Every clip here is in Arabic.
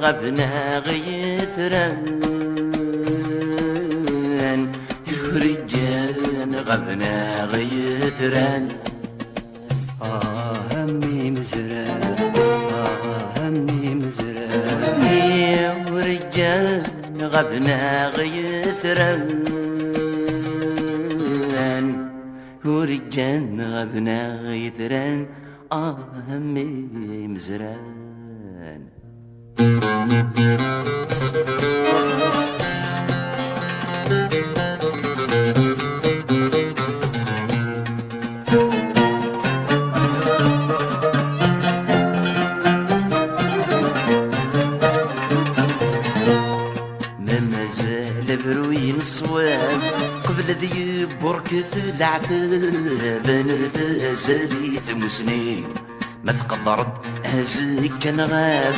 غبنا غيثران يورجان غبنا غيثران همي مزران همي مزران يورجان غبنا غيثران ورجان غبنا غيثران همي مزران بروين صواب قبل ذي بركث العتاب نرث زريث مسنين ما تقدرت هزك كان غاب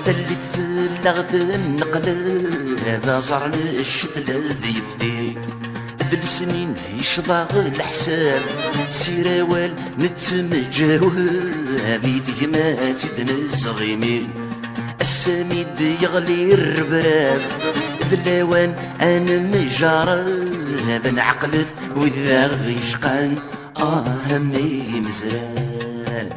ثلث في اللغث النقلاب زر الشتل ذي يفدي ذل سنين يشبغ الحساب سيراوال نتمجاوب ذي ما تدنس غيمين السميد يغلي الربراب ذلاوان انا مجرب نعقلث وذا غيشقان همي مزران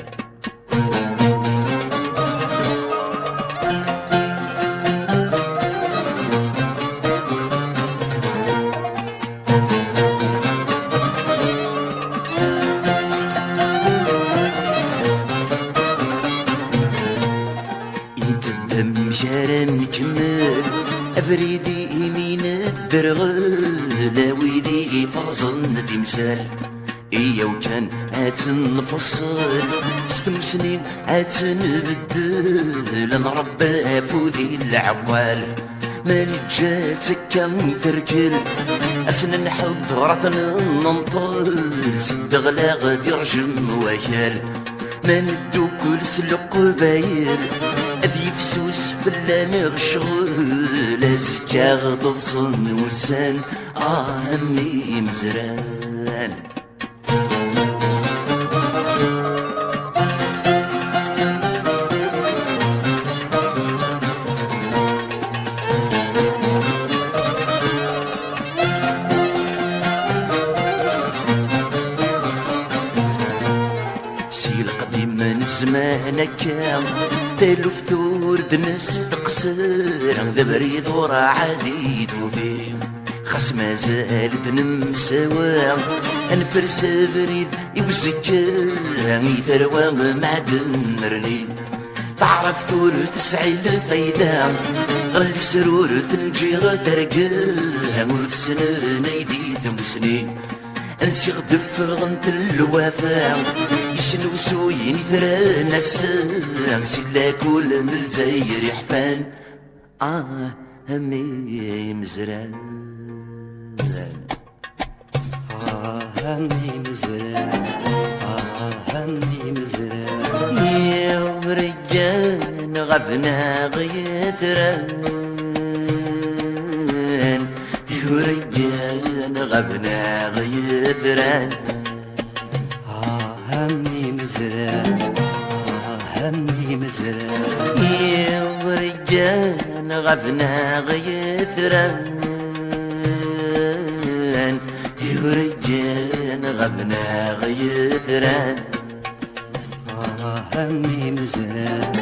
انت الدم جارن كمل أبريدي يمين الدرغل ويدي فرزن ذي مسال إيا وكان نفصل 6 سنين نبدل نربى فوذي العوال ما نجاتك كم تركل أسن نحب رثن ننطل سد غلا غادي رجم وكال ما ندو كل سلق باير أذي فسوس فلان غشغل أزكا غض صن وسان همي مزران سيل قديم من زمان كام تلف ثور دنس تقصر ذا بريد ورا عديد وفيم خاص ما زال دنم سوا انفرس بريد يوزك يثروى معدن رنيد تعرف ثور تسعي الفايدة غلي سرور تنجير ترقاه ولف سنر نيدي ثمسنين انسي غدف غنت الوفا يسنو سوين ثرى نسان سلا كل من الجزاير يحفان همي مزران همي مزران همي مزران يا ورجان غبنا غيثران ورجان غبنا غيثران همي مزران همي مزران يا ورجان غبنا غيثران ورجان غبنا غيثران همي مزران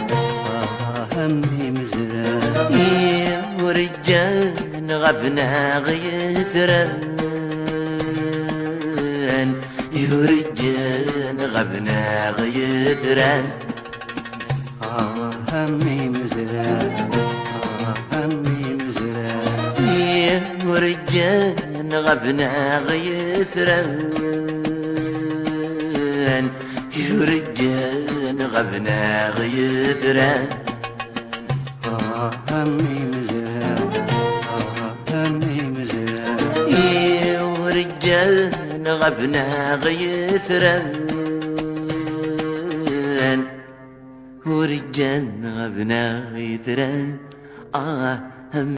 همي مزران يا ورجان غبنا غيثران ورجان غبنا غيثران همي مزران همي مزران يا ورجان غبنا غيثران ورجان غبنا غيثران همي مزران همي مزران يا ورجان غبنا غيثران ورجان غبنا غيثران